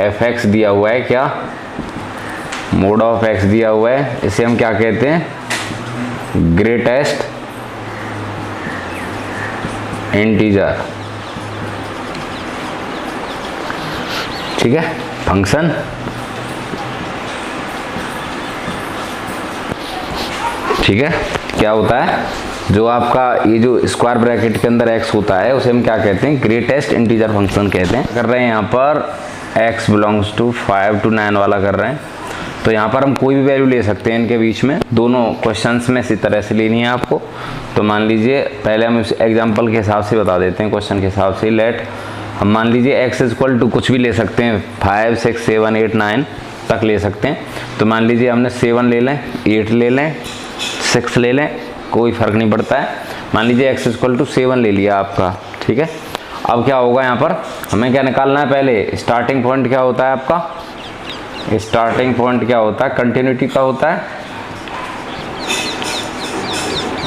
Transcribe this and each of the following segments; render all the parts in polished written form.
F x दिया हुआ है, क्या मोड ऑफ एक्स दिया हुआ है, इसे हम क्या कहते हैं, ग्रेटेस्ट इंटीजर, ठीक है, फंक्शन। ठीक है, क्या होता है, जो आपका ये जो स्क्वायर ब्रैकेट के अंदर x होता है उसे हम क्या कहते हैं, ग्रेटेस्ट इंटीजर फंक्शन कहते हैं। कर रहे हैं यहाँ पर x बिलोंग्स टू 5 to 9 वाला कर रहे हैं, तो यहाँ पर हम कोई भी वैल्यू ले सकते हैं इनके बीच में, दोनों क्वेश्चंस में इसी तरह से लेनी है आपको। तो मान लीजिए पहले हम इस एग्जाम्पल के हिसाब से बता देते हैं, क्वेश्चन के हिसाब से। लेट हम मान लीजिए x इक्वल टू कुछ भी ले सकते हैं, 5 6 7 8 9 तक ले सकते हैं। तो मान लीजिए हमने 7 ले लें, 8 ले लें, 6 ले लें, कोई फ़र्क नहीं पड़ता है। मान लीजिए x इक्वल टू 7 ले लिया आपका, ठीक है। अब क्या होगा, यहाँ पर हमें क्या निकालना है, पहले स्टार्टिंग पॉइंट क्या होता है आपका, स्टार्टिंग पॉइंट क्या होता है, कंटिन्यूटी का होता है,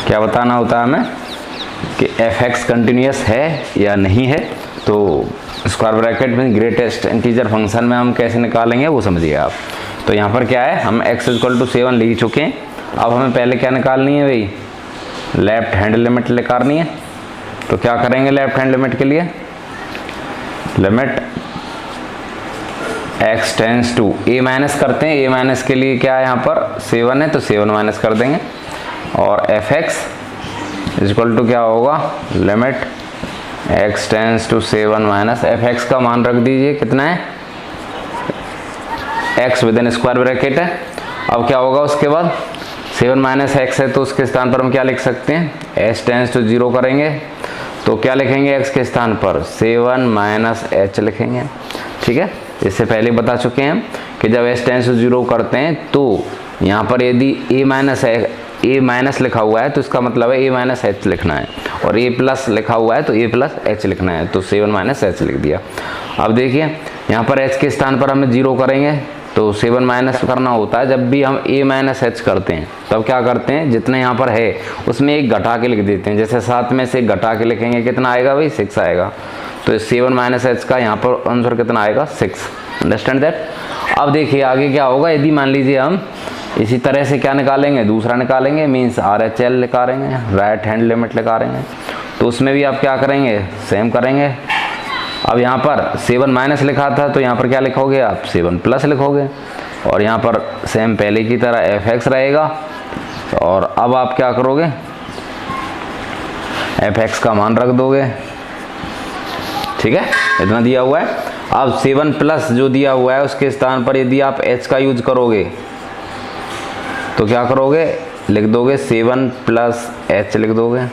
क्या बताना होता है हमें कि एफ एक्स कंटिन्यूस है या नहीं है। तो स्क्वायर ब्रैकेट में ग्रेटेस्ट इंटीजर फंक्शन में हम कैसे निकालेंगे वो समझिए आप। तो यहाँ पर क्या है, हम x इक्वल टू 7 ले चुके हैं। अब हमें पहले क्या निकालनी है भाई, लेफ्ट हैंड लिमिट निकालनी है। तो क्या करेंगे लेफ्ट हैंड लिमिट के लिए, limit x tends to a minus करते हैं, a माइनस के लिए क्या है यहाँ पर 7 है, तो 7 माइनस कर देंगे। और एफ एक्स इक्वल टू क्या होगा, limit x tends to 7 minus f x का मान रख दीजिए, कितना है, x within square bracket है। अब क्या होगा उसके बाद, 7 माइनस एक्स है तो उसके स्थान पर हम क्या लिख सकते हैं, h टेंस टू 0 करेंगे तो क्या लिखेंगे, x के स्थान पर 7 माइनस h लिखेंगे, ठीक है। इससे पहले बता चुके हैं कि जब h टेंस टू 0 करते हैं तो यहाँ पर यदि a माइनस लिखा हुआ है तो इसका मतलब है a माइनस h लिखना है, और a प्लस लिखा हुआ है तो a प्लस h लिखना है, तो 7 माइनस h लिख दिया। अब देखिए यहाँ पर h के स्थान पर हमें 0 करेंगे तो 7 माइनस करना होता है, जब भी हम a माइनस h करते हैं तब क्या करते हैं, जितने यहाँ पर है उसमें एक घटा के लिख देते हैं। जैसे 7 में से घटा के लिखेंगे, कितना आएगा भाई, 6 आएगा। तो 7 माइनस h का यहाँ पर आंसर कितना आएगा, 6। Understand that. अब देखिए आगे क्या होगा, यदि मान लीजिए हम इसी तरह से क्या निकालेंगे, दूसरा निकालेंगे, मीन्स RHL निकालेंगे, राइट हैंड लिमिट निकालेंगे, तो उसमें भी आप क्या करेंगे, सेम करेंगे। अब यहाँ पर 7 माइनस लिखा था तो यहाँ पर क्या लिखोगे आप, 7 प्लस लिखोगे, और यहाँ पर सेम पहले की तरह एफ एक्स रहेगा। और अब आप क्या करोगे, एफ एक्स का मान रख दोगे, ठीक है, इतना दिया हुआ है। अब 7 प्लस जो दिया हुआ है उसके स्थान पर यदि आप h का यूज करोगे तो क्या करोगे, लिख दोगे 7 प्लस h लिख दोगे।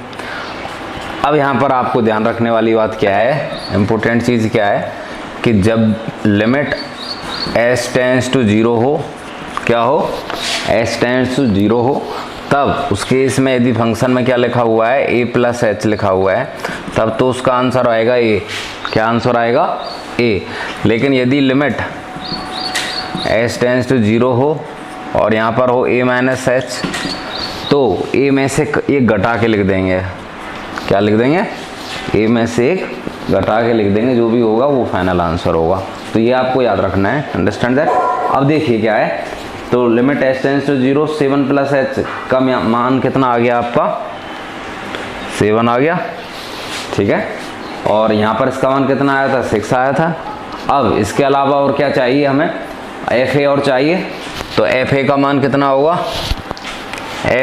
अब यहाँ पर आपको ध्यान रखने वाली बात क्या है, इम्पोर्टेंट चीज़ क्या है कि जब लिमिट h टेंस टू 0 हो, क्या हो, h टेंस टू 0 हो, तब उस केस में यदि फंक्शन में क्या लिखा हुआ है, a प्लस h लिखा हुआ है, तब तो उसका आंसर आएगा a। क्या आंसर आएगा, a। लेकिन यदि लिमिट h टेंस टू 0 हो और यहाँ पर हो a माइनस h, तो a में से एक घटा के लिख देंगे, क्या लिख देंगे, a में से एक घटा के लिख देंगे, जो भी होगा वो फाइनल आंसर होगा। तो ये आपको याद रखना है, अंडरस्टैंड दैट। अब देखिए क्या है, तो limit h tends to 0, 7 plus h का मान कितना आ गया आपका, 7 आ गया, ठीक है। और यहाँ पर इसका मान कितना आया था, 6 आया था। अब इसके अलावा और क्या चाहिए हमें, fa और चाहिए, तो fa का मान कितना होगा,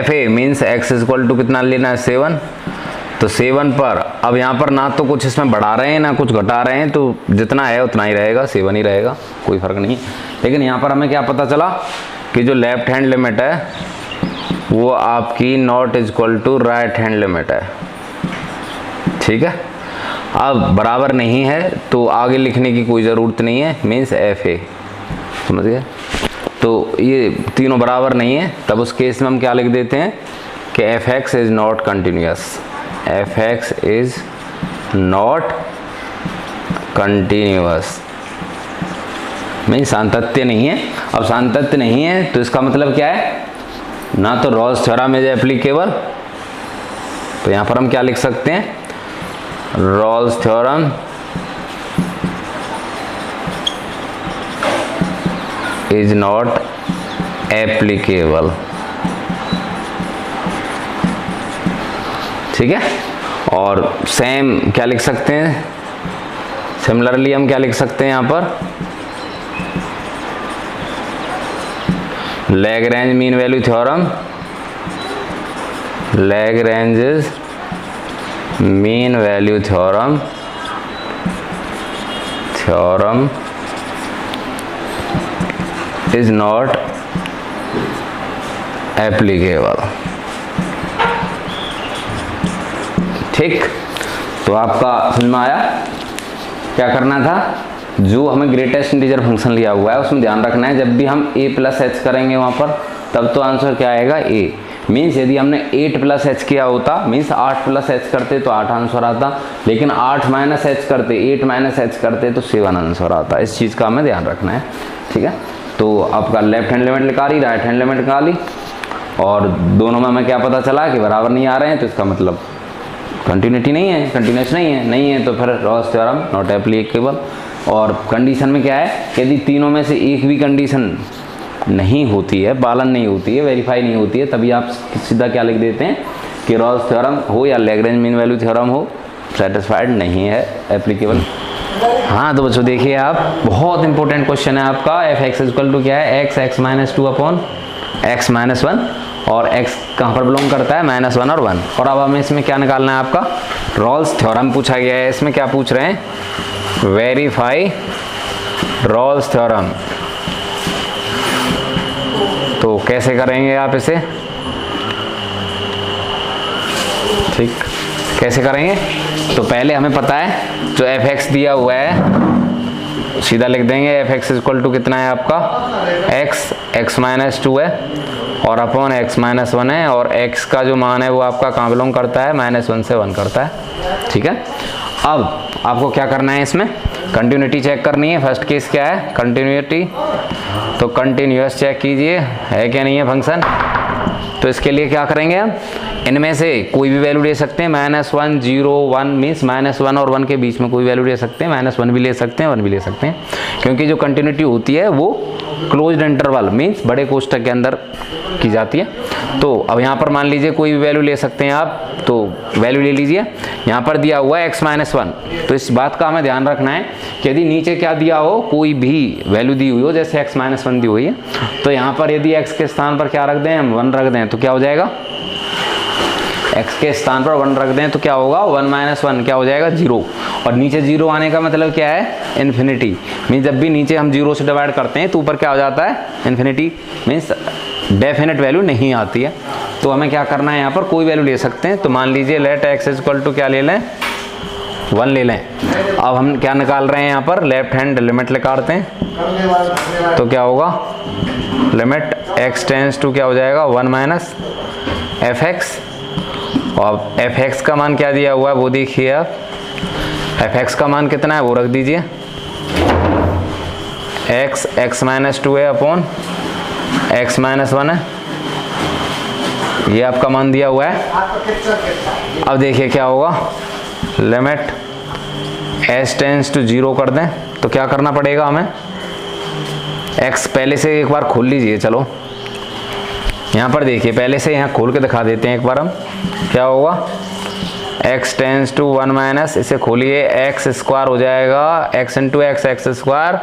fa means x equal to कितना लेना है, 7। तो 7 पर अब यहाँ पर ना तो कुछ इसमें बढ़ा रहे हैं ना कुछ घटा रहे हैं, तो जितना है उतना ही रहेगा, 7 ही रहेगा, कोई फर्क नहीं। लेकिन यहाँ पर हमें क्या पता चला कि जो लेफ्ट हैंड लिमिट है वो आपकी not equal to right hand limit है, ठीक है। अब बराबर नहीं है तो आगे लिखने की कोई ज़रूरत नहीं है, मीन्स fa, समझ गए। तो ये तीनों बराबर नहीं है, तब उस केस में हम क्या लिख देते हैं कि f x is not continuous, F x is not continuous, mean सातत्य नहीं है। अब सातत्य नहीं है तो इसका मतलब क्या है, ना तो रॉल्स थ्योरम इज एप्लीकेबल, तो यहाँ पर हम क्या लिख सकते हैं, Rolle's theorem is not applicable. ठीक है, और सेम क्या लिख सकते हैं, सिमिलरली हम क्या लिख सकते हैं यहाँ पर, Lagrange mean value theorem, Lagrange mean value theorem is not applicable. ठीक, तो आपका समझ में आया क्या करना था। जो हमें ग्रेटेस्ट इंटीजर फंक्शन लिया हुआ है उसमें ध्यान रखना है, जब भी हम a प्लस एच करेंगे वहाँ पर, तब तो आंसर क्या आएगा a। मीन्स यदि हमने 8 प्लस एच किया होता, मीन्स 8 प्लस एच करते तो 8 आंसर आता, लेकिन 8 माइनस एच करते, 8 माइनस एच करते तो 7 आंसर आता। इस चीज़ का हमें ध्यान रखना है। ठीक है, तो आपका लेफ्ट हैंड लिमिट निकाली, राइट हैंड लिमिट निकाली, और दोनों में हमें क्या पता चला कि बराबर नहीं आ रहे हैं, तो इसका मतलब कंटिन्यूटी नहीं है, कंटिन्यूस नहीं है, तो फिर रॉल्स थ्योरम नॉट एप्लीकेबल। और कंडीशन में क्या है, यदि तीनों में से एक भी कंडीशन नहीं होती है, पालन नहीं होती है, वेरीफाई नहीं होती है, तभी आप सीधा क्या लिख देते हैं कि रॉल्स थ्योरम हो या लैग्रेंज मीन वैल्यू थ्योरम हो, सेटिस्फाइड नहीं है, एप्लीकेबल। हाँ तो बच्चों देखिए, आप बहुत इंपॉर्टेंट क्वेश्चन है आपका, एफ एक्स इक्वल टू क्या है, x minus 2 upon x minus 1, और x कहाँ पर बिलोंग करता है, -1 और 1। और अब हमें इसमें क्या निकालना है, आपका रॉल्स थ्योरम पूछा गया है। इसमें क्या पूछ रहे हैं, वेरीफाई रॉल्स थ्योरम। तो कैसे करेंगे आप इसे, ठीक कैसे करेंगे, तो पहले हमें पता है जो f(x) दिया हुआ है, सीधा लिख देंगे f(x) इक्वल टू कितना है आपका, x माइनस 2 है, और अपॉन x माइनस 1 है, और x का जो मान है वो आपका कहाँ बिलोंग करता है, -1 से 1 करता है। ठीक है, अब आपको क्या करना है, इसमें कंटिन्यूटी चेक करनी है। फर्स्ट केस क्या है, कंटिन्यूटी, तो कंटिन्यूअस चेक कीजिए है क्या नहीं है फंक्शन। तो इसके लिए क्या करेंगे हम, इनमें से कोई भी वैल्यू ले सकते हैं, -1 0 1 मीन्स -1 और 1 के बीच में कोई वैल्यू ले सकते हैं, -1 भी ले सकते हैं, 1 भी ले सकते हैं, क्योंकि जो कंटिन्यूटी होती है वो क्लोज्ड इंटरवल मीन्स बड़े कोष्ठक के अंदर की जाती है। तो अब यहाँ पर मान लीजिए कोई भी वैल्यू ले सकते हैं आप, तो वैल्यू ले लीजिए। यहाँ पर दिया हुआ है x माइनस 1, तो इस बात का हमें ध्यान रखना है कि यदि नीचे क्या दिया हो, कोई भी वैल्यू दी हुई हो, जैसे x माइनस 1 दी हुई है, तो यहाँ पर यदि x के स्थान पर क्या रख दें, हम 1 रख दें, तो क्या हो जाएगा, x के स्थान पर 1 रख दें तो क्या होगा, 1 माइनस 1 क्या हो जाएगा, 0। और नीचे 0 आने का मतलब क्या है, इन्फिनिटी। मीन्स जब भी नीचे हम 0 से डिवाइड करते हैं तो ऊपर क्या हो जाता है, इन्फिनिटी, मीन्स डेफिनेट वैल्यू नहीं आती है। तो हमें क्या करना है, यहाँ पर कोई वैल्यू ले सकते हैं। तो मान लीजिए लेट x इक्वल टू क्या ले लें, 1 ले लें। अब हम क्या निकाल रहे हैं, यहाँ पर लेफ्ट हैंड लिमिट निकालते हैं, तो क्या होगा, लिमिट x टेंस टू क्या हो जाएगा, 1 माइनस f(x), और f(x) का मान क्या दिया हुआ है वो देखिए आप, f(x) का मान कितना है वो रख दीजिए, x माइनस 2 है अपॉन x माइनस 1 है, ये आपका मान दिया हुआ है। अब देखिए क्या होगा, लिमिट s टेंस टू 0 कर दें, तो क्या करना पड़ेगा हमें, x पहले से एक बार खोल लीजिए, चलो यहाँ पर देखिए, पहले से यहाँ खोल के दिखा देते हैं एक बार हम, क्या होगा, x टेंस टू 1 माइनस, इसे खोलिए, x स्क्वायर हो जाएगा, x इंटू x स्क्वायर,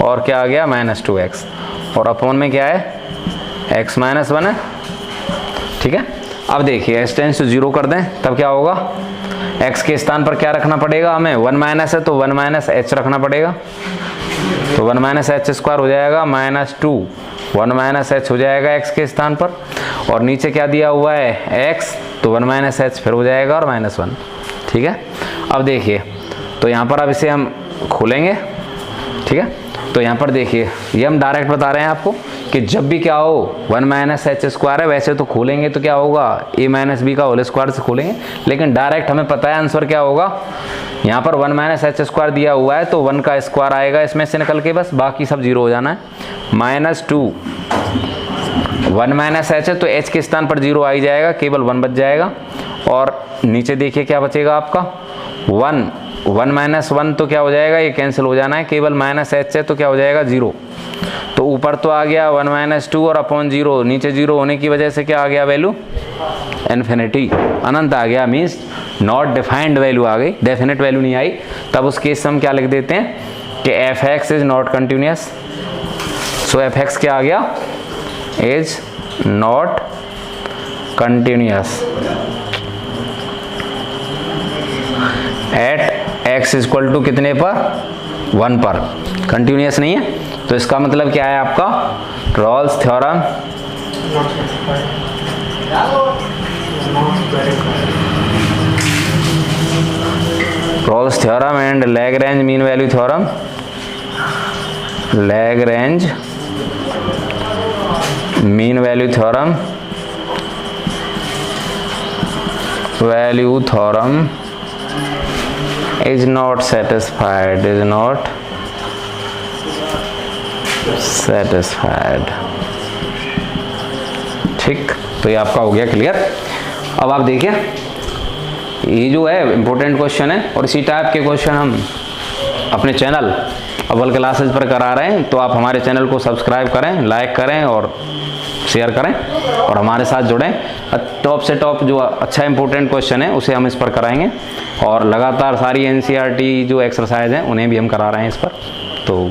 और क्या आ गया, -2x, और अपॉन में क्या है, x माइनस 1 है। ठीक है, अब देखिए s टेंस टू 0 कर दें, तब क्या होगा, x के स्थान पर क्या रखना पड़ेगा हमें, 1 माइनस है तो 1 माइनस h रखना पड़ेगा, तो 1 माइनस h स्क्वायर हो जाएगा -2, 1 माइनस h हो जाएगा x के स्थान पर, और नीचे क्या दिया हुआ है x, तो 1 माइनस h फिर हो जाएगा और -1। ठीक है, अब देखिए, तो यहाँ पर अब इसे हम खोलेंगे। ठीक है, तो यहाँ पर देखिए, ये हम डायरेक्ट बता रहे हैं आपको कि जब भी क्या हो, 1 माइनस h स्क्वायर है, वैसे तो खोलेंगे तो क्या होगा, a माइनस b का होल स्क्वायर से खोलेंगे, लेकिन डायरेक्ट हमें पता है आंसर क्या होगा, यहाँ पर 1 माइनस h स्क्वायर दिया हुआ है, तो 1 का स्क्वायर आएगा इसमें से निकल के, बस बाकी सब 0 हो जाना है, -2, 1 माइनस h है तो h के स्थान पर 0 आ ही जाएगा, केवल 1 बच जाएगा, और नीचे देखिए क्या बचेगा आपका, 1 माइनस 1 तो क्या हो जाएगा, ये कैंसिल हो जाना है, केवल -h है तो क्या हो जाएगा, 0। तो ऊपर तो आ गया 1 - 2 और अपॉन 0, नीचे 0 होने की वजह से क्या आ गया वैल्यू, इन्फिनिटी, अनंत आ गया, मीन्स नॉट डिफाइंड वैल्यू आ गई, डेफिनेट वैल्यू नहीं आई। तब उस केस से हम क्या लिख देते हैं कि f x is not continuous. So f x क्या आ गया, is not continuous at x equal to कितने पर, 1 पर, कंटिन्यूस नहीं है। तो इसका मतलब क्या है आपका, Rolle's theorem and Lagrange mean value theorem, Lagrange mean value theorem is not satisfied, ठीक। तो ये आपका हो गया क्लियर। अब आप देखिए ये जो है इंपॉर्टेंट क्वेश्चन है, और इसी टाइप के क्वेश्चन हम अपने चैनल अव्वल क्लासेस पर करा रहे हैं। तो आप हमारे चैनल को सब्सक्राइब करें, लाइक करें और शेयर करें और हमारे साथ जुड़ें। टॉप से टॉप जो अच्छा इंपॉर्टेंट क्वेश्चन है उसे हम इस पर कराएंगे, और लगातार सारी NCERT जो एक्सरसाइज हैं उन्हें भी हम करा रहे हैं इस पर। तो